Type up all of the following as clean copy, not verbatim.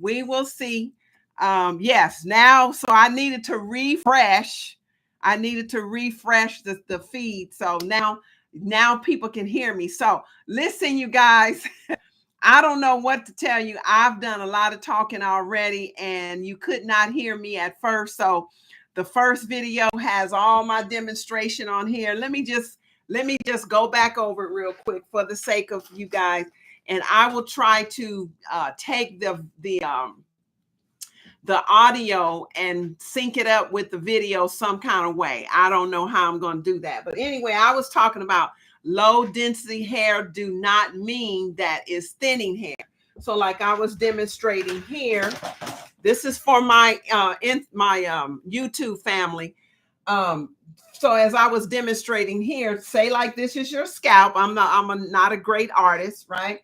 We will see. Yes, now, so I needed to refresh. I needed to refresh the feed. So now people can hear me. So listen, you guys, I don't know what to tell you. I've done a lot of talking already, and you could not hear me at first. So the first video has all my demonstration on here. Let me just go back over it real quick for the sake of you guys, and I will try to take the audio and sync it up with the video some kind of way. I don't know how I'm going to do that. But anyway, I was talking about low density hair do not mean that it's thinning hair. So like I was demonstrating here, this is for my YouTube family. So as I was demonstrating here, say like this is your scalp. I'm not a great artist, right?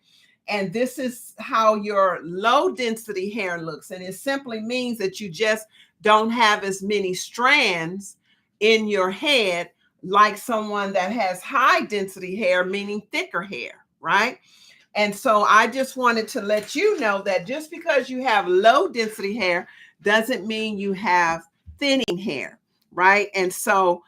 And this is how your low density hair looks. And it simply means that you just don't have as many strands in your head like someone that has high density hair, meaning thicker hair, right? And so I just wanted to let you know that just because you have low density hair doesn't mean you have thinning hair, right? And so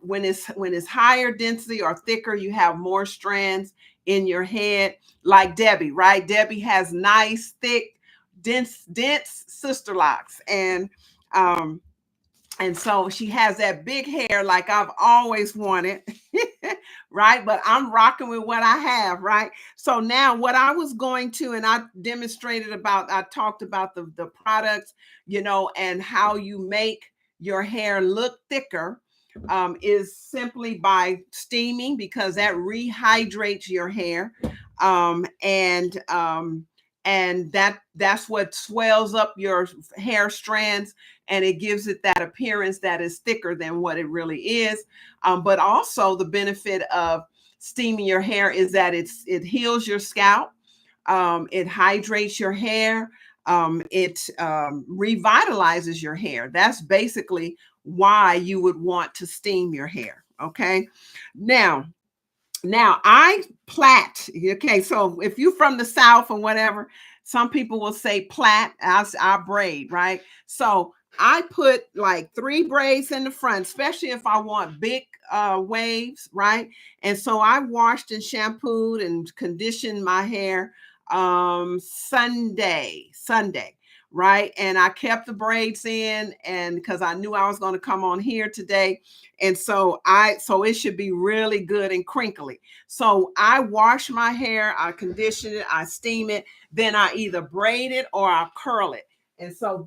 when it's higher density or thicker, you have more strands in your head, like Debbie, right? Debbie has nice, thick, dense Sisterlocks, and so she has that big hair like I've always wanted, right? But I'm rocking with what I have, right? So now what I was going to, and I talked about the products, and how you make your hair look thicker, is simply by steaming, because that rehydrates your hair. And that's what swells up your hair strands, and it gives it that appearance that is thicker than what it really is. But also the benefit of steaming your hair is that it heals your scalp, it hydrates your hair, it revitalizes your hair. That's basically why you would want to steam your hair. Okay, now I plait. Okay, so if you're from the South or whatever, some people will say plait. I braid, right? So I put like 3 braids in the front, especially if I want big waves, right? And so I washed and shampooed and conditioned my hair Sunday, right? And I kept the braids in, and because I knew I was going to come on here today. And so it should be really good and crinkly. So I wash my hair, I condition it, I steam it, then I either braid it or I curl it. And so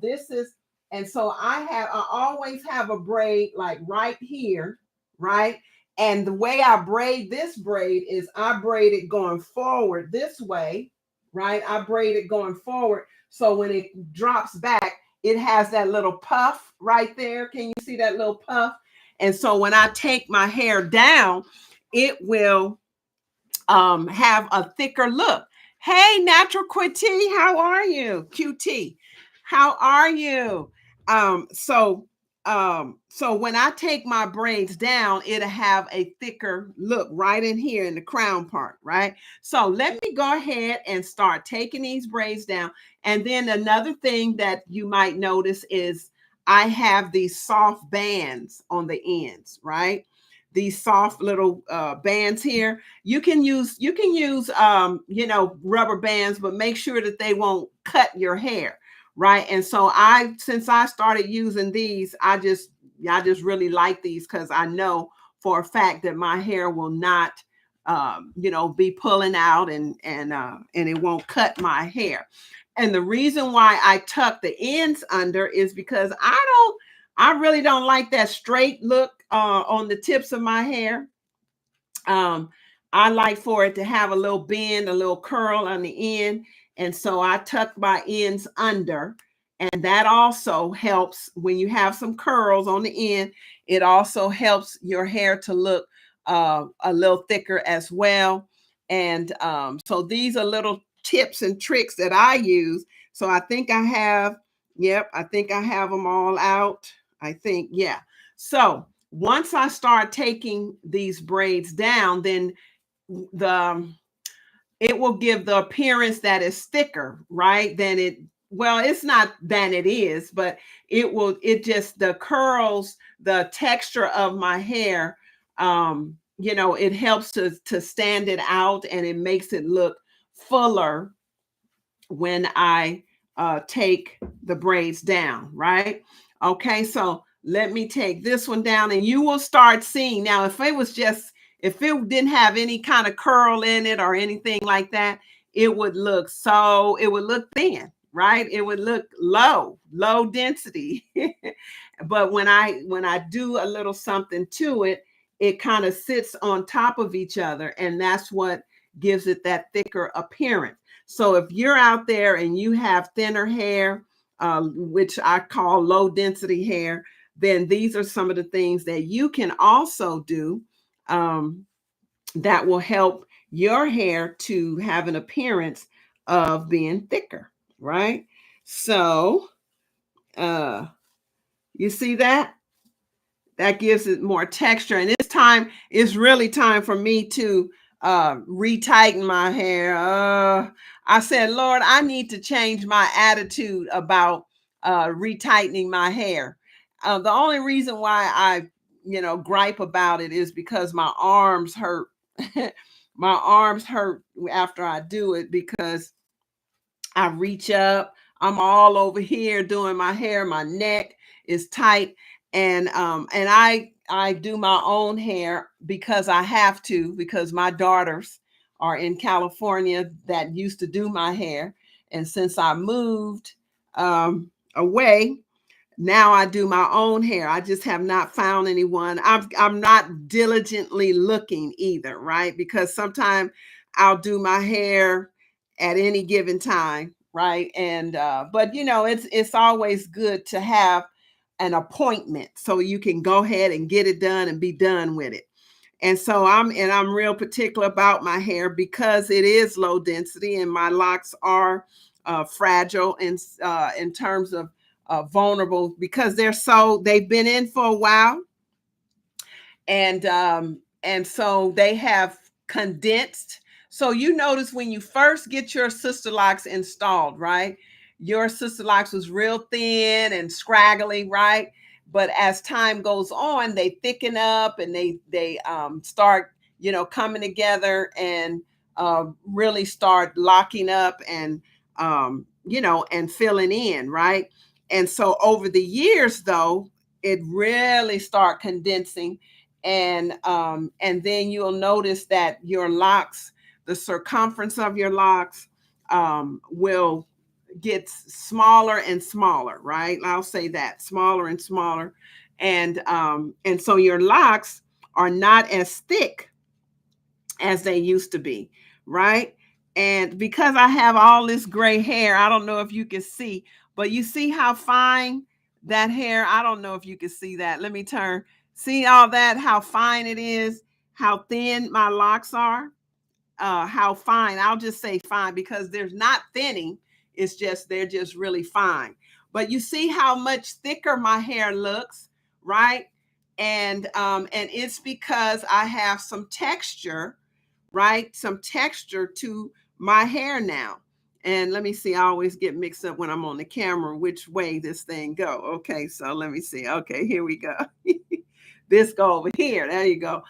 I always have a braid like right here, right? And the way I braid this braid is I braid it going forward this way, right? I braid it going forward. So when it drops back, it has that little puff right there. Can you see that little puff? And so when I take my hair down, it will have a thicker look. Hey, Natural QT, how are you? QT, how are you? So when I take my braids down, it'll have a thicker look right in here in the crown part, right? So let me go ahead and start taking these braids down. And then another thing that you might notice is I have these soft bands on the ends, right? These soft little bands here. You can use rubber bands, but make sure that they won't cut your hair, right? And so since I started using these, I just really like these, because I know for a fact that my hair will not be pulling out, and it won't cut my hair. And the reason why I tuck the ends under is because I really don't like that straight look on the tips of my hair. I like for it to have a little bend, a little curl on the end. And so I tuck my ends under. And that also helps when you have some curls on the end. It also helps your hair to look a little thicker as well. And so these are little tips and tricks that I use. So I think I have them all out. I think, yeah. So once I start taking these braids down, then it will give the appearance that is thicker, right? Than well, it's not than it is, but it just, the curls, the texture of my hair, it helps to stand it out, and it makes it look fuller when I take the braids down, right? Okay, so let me take this one down, and you will start seeing now. If it didn't have any kind of curl in it or anything like that, it would look thin, right? It would look low density. But when I do a little something to it, it kind of sits on top of each other, and that's what gives it that thicker appearance. So if you're out there and you have thinner hair, which I call low density hair, then these are some of the things that you can also do, that will help your hair to have an appearance of being thicker, right? So you see that? That gives it more texture. And it's really time for me to retighten my hair. I said, Lord, I need to change my attitude about retightening my hair. The only reason why I, gripe about it is because my arms hurt. My arms hurt after I do it, because I reach up, I'm all over here doing my hair, my neck is tight, and I do my own hair because I have to, because my daughters are in California that used to do my hair, and since I moved away, now I do my own hair. I just have not found anyone. I'm not diligently looking either, right? Because sometimes I'll do my hair at any given time, right? And but it's always good to have an appointment so you can go ahead and get it done and be done with it. And so I'm real particular about my hair because it is low density, and my locks are fragile in terms of vulnerable, because they've been in for a while, and so they have condensed. So you notice when you first get your Sisterlocks installed, right? Your Sisterlocks was real thin and scraggly, right? But as time goes on, they thicken up, and they start, coming together, and really start locking up, and and filling in, right? And so over the years, though, it really start condensing, and then you'll notice that your locks, the circumference of your locks, will get smaller and smaller, right? I'll say that, smaller and smaller, and so your locks are not as thick as they used to be, right? And because I have all this gray hair, I don't know if you can see, but you see how fine that hair, I don't know if you can see that. Let me turn. See all that, how fine it is, how thin my locks are, how fine. I'll just say fine because there's not thinning. It's just, they're just really fine. But you see how much thicker my hair looks, right? And it's because I have some texture, right? Some texture to my hair now. And let me see, I always get mixed up when I'm on the camera which way this thing go. Okay, so let me see. Okay, here we go. This go over here. There you go.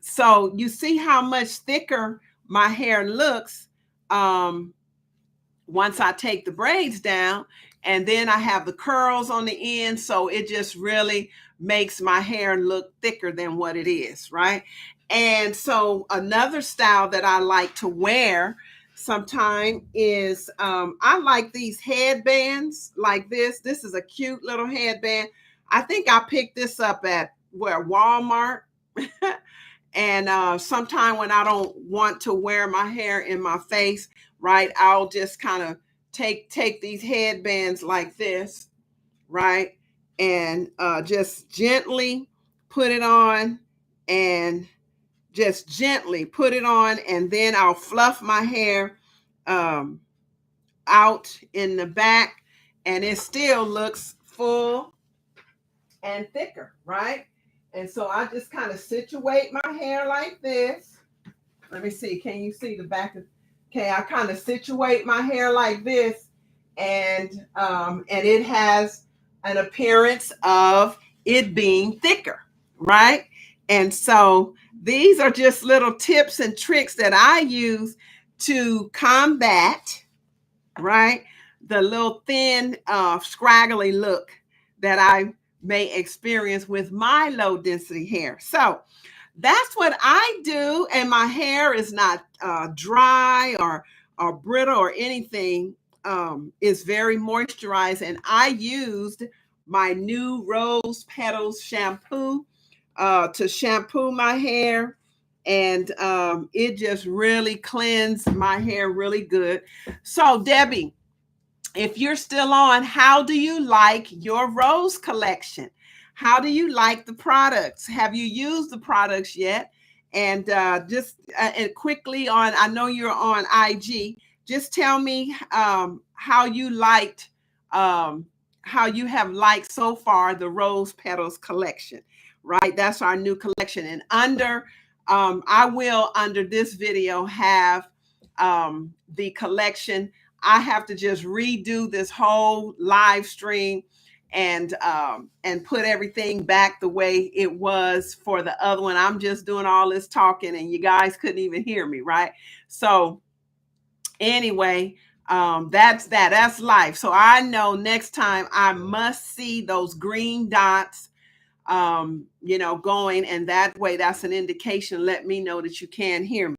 So you see how much thicker my hair looks once I take the braids down, and then I have the curls on the end. So it just really makes my hair look thicker than what it is, right? And so another style that I like to wear sometime is I like these headbands like this. This is a cute little headband. I think I picked this up at Walmart. And sometime when I don't want to wear my hair in my face, right, I'll just kind of take these headbands like this, right, and just gently put it on, and just gently put it on, and then I'll fluff my hair out in the back, and it still looks full and thicker, right? And so I just kind of situate my hair like this. Let me see. Can you see the back of? Okay, I kind of situate my hair like this, and it has an appearance of it being thicker, right? And so these are just little tips and tricks that I use to combat, right, the little thin, scraggly look that I may experience with my low density hair. So that's what I do, and my hair is not dry or brittle or anything. It's very moisturized, and I used my new Rose Petals shampoo to shampoo my hair, and it just really cleansed my hair really good. So, Debbie, if you're still on, how do you like your rose collection? How do you like the products? Have you used the products yet? And and quickly on, I know you're on IG. Just tell me how you liked, how you have liked so far the Rose Petals collection, right? That's our new collection. And I will under this video have the collection. I have to just redo this whole live stream and put everything back the way it was for the other one. I'm just doing all this talking and you guys couldn't even hear me, right? So anyway, that's life. So I know next time I must see those green dots going, and that way that's an indication. Let me know that you can hear me.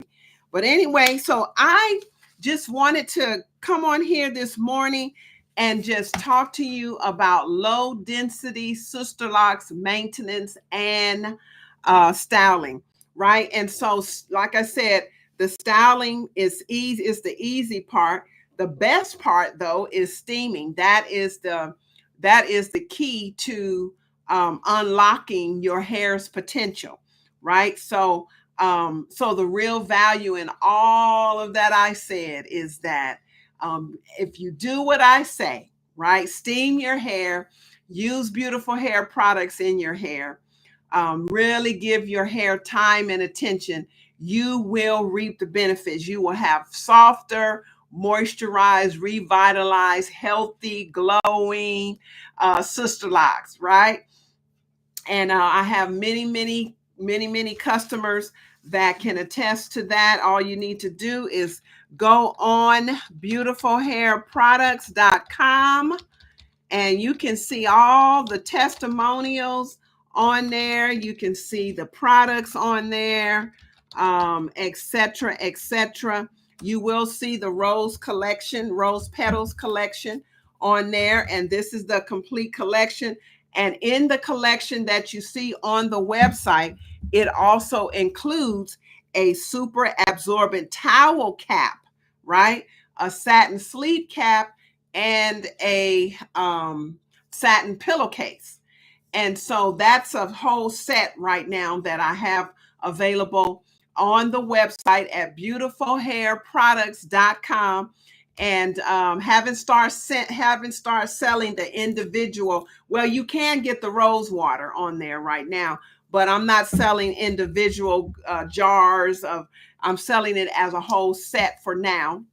But anyway, so I just wanted to come on here this morning and just talk to you about low density Sisterlocks maintenance and styling, right? And so, like I said, the styling is easy, is the easy part. The best part, though, is steaming. That is the key to unlocking your hair's potential, right? So the real value in all of that I said is that if you do what I say, right, steam your hair, use beautiful hair products in your hair, really give your hair time and attention, you will reap the benefits. You will have softer, moisturized, revitalized, healthy, glowing Sisterlocks, right? And I have many customers that can attest to that. All you need to do is go on beautifulhairproducts.com and you can see all the testimonials on there. You can see the products on there, etc., etc. You will see the rose collection, rose petals collection on there, and this is the complete collection. And in the collection that you see on the website, it also includes a super absorbent towel cap, right? A satin sleeve cap and a satin pillowcase. And so that's a whole set right now that I have available on the website at beautifulhairproducts.com. And haven't started selling the individual. Well, you can get the rose water on there right now, but I'm not selling individual jars of. I'm selling it as a whole set for now.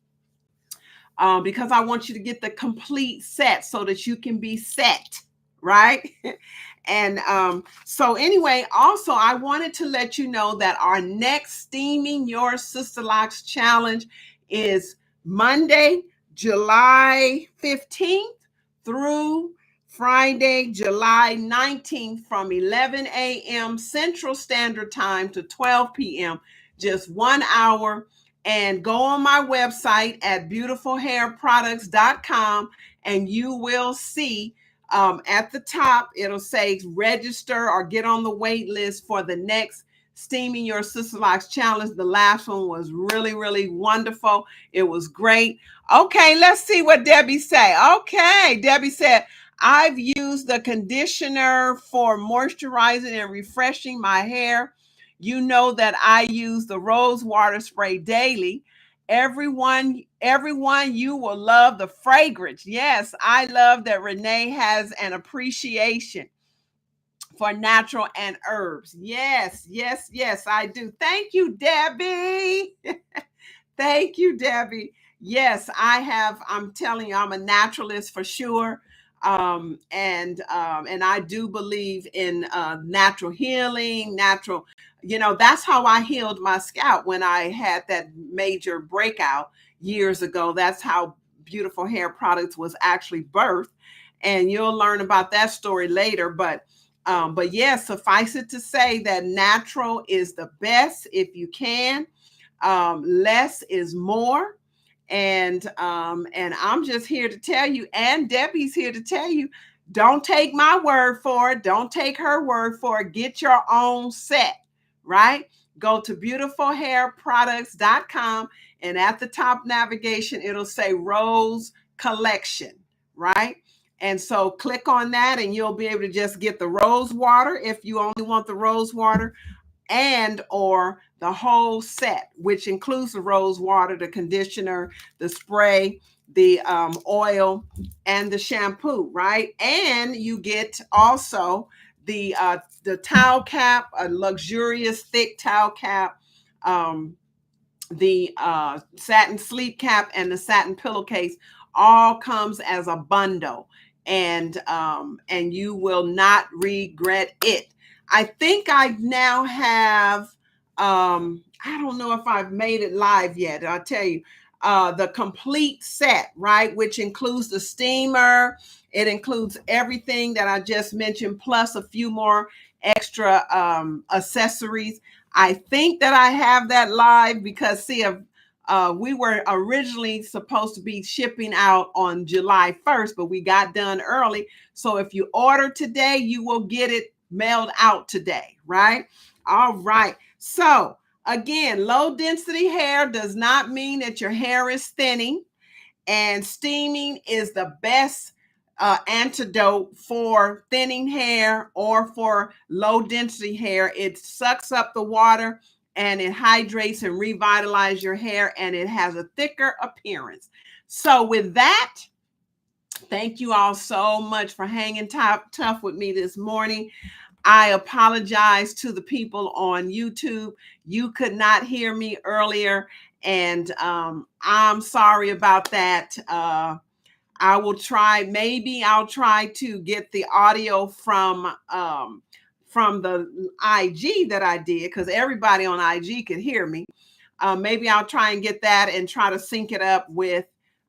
Because I want you to get the complete set so that you can be set, right? And so anyway, also I wanted to let you know that our next Steaming Your Sisterlocks challenge is Monday, July 15th through Friday, July 19th from 11 a.m. Central Standard Time to 12 p.m. Just 1 hour. And go on my website at beautifulhairproducts.com and you will see at the top, it'll say register or get on the wait list for the next Steaming Your Sisterlocks challenge. The last one was really wonderful. It was great. Okay, let's see what Debbie say. Okay, Debbie said, I've used the conditioner for moisturizing and refreshing my hair. You know that I use the rose water spray daily. Everyone, you will love the fragrance. Yes, I love that Rene has an appreciation for natural and herbs. Yes, I do. Thank you, Debbie. Thank you, Debbie. Yes, I have. I'm telling you, I'm a naturalist for sure. And I do believe in natural healing, natural, that's how I healed my scalp when I had that major breakout years ago. That's how Beautiful Hair Products was actually birthed. And you'll learn about that story later. But yes, suffice it to say that natural is the best if you can. Less is more. And I'm just here to tell you, and Debbie's here to tell you, don't take my word for it. Don't take her word for it. Get your own set, right? Go to beautifulhairproducts.com, and at the top navigation, it'll say Rose Collection, right? And so click on that and you'll be able to just get the rose water if you only want the rose water, and or the whole set, which includes the rose water, the conditioner, the spray, the oil, and the shampoo, right? And you get also the towel cap, a luxurious thick towel cap, the satin sleep cap, and the satin pillowcase. All comes as a bundle, and you will not regret it. I think I now have, I don't know if I've made it live yet. I'll tell you, the complete set, right? Which includes the steamer. It includes everything that I just mentioned, plus a few more extra accessories. I think that I have that live because, see, we were originally supposed to be shipping out on July 1st, but we got done early. So if you order today, you will get it mailed out today, right? All right. So again, low density hair does not mean that your hair is thinning, and steaming is the best antidote for thinning hair or for low density hair. It sucks up the water and it hydrates and revitalizes your hair, and it has a thicker appearance. So with that, thank you all so much for hanging tough with me this morning. I apologize to the people on YouTube. You could not hear me earlier, and I'm sorry about that. I will try. Maybe I'll try to get the audio from the IG that I did, because everybody on IG could hear me. Maybe I'll try and get that and try to sync it up with,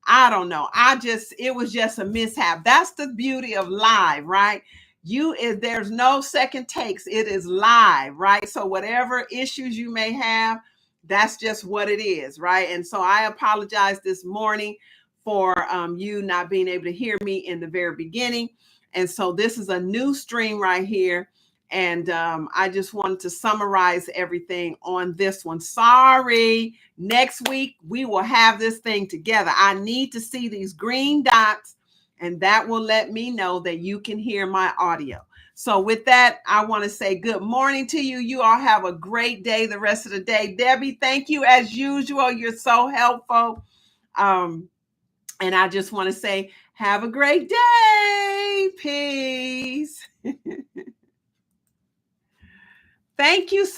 I don't know. It was just a mishap. That's the beauty of live, right? There's no second takes. It is live, right? So whatever issues you may have, that's just what it is, right? And so I apologize this morning for you not being able to hear me in the very beginning. And so this is a new stream right here. And I just wanted to summarize everything on this one. Sorry. Next week, we will have this thing together. I need to see these green dots, and that will let me know that you can hear my audio. So with that, I want to say good morning to you. You all have a great day the rest of the day. Debbie, thank you as usual. You're so helpful. And I just want to say, have a great day. Peace. Thank you so